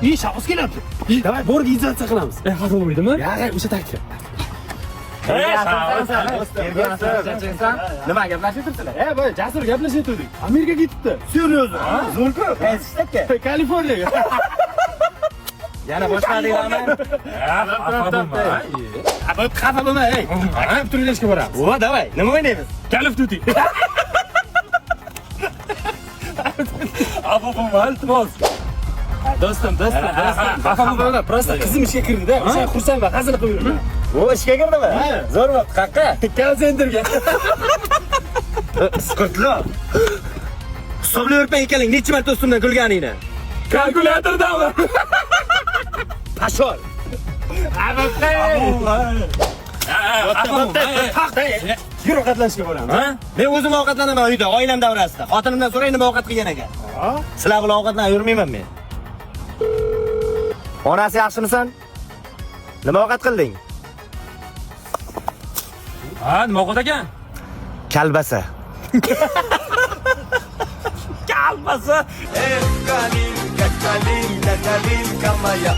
İyi şahıs kelyapti. Davay, borga izotatsiya qilamiz. Xafa bo'lmaydimi? Ya, o'sha takdir. Nima gaplashib turibsizlar? Boy, jasur gaplasha turdik. Amerikaga ketibdi. Seryoz. Zo'rku. Qaysi shtatga? Kaliforniyaga. Yana boshladinglarmi? Xafa bo'lma, ey. Turlashga boramiz. O, davay. Nima o'ynaymiz? Call of Duty. Xafa bo'lma, iltimos. Do'stim. Xafa bo'lma, prosta qizim ishga kirdi-da. O'sha xursandman, hazil qilib yuraman. O, ishga kirdimi? Zo'r bo'pti, qaqqa. Call centerga. Sqirtlo. Hisoblayvermang ekanlar, necha marta ustimdan kulganingni. Kalkulyatordanmi? Pashol. Yur ovqatlanishga boramiz. Men o'zim ovqatlanaman uyda, oilam davrasida. Xotinimdan so'ray nima ovqat qilgan ekan. Sizlar bilan ovqatlanib yurmayman men. Onasi yaxshimisan? Nima ovqat qilding? Nima ovqat ekan? Kalbasa. Kalbasa. Kalin, kalin, kalin, kamaya.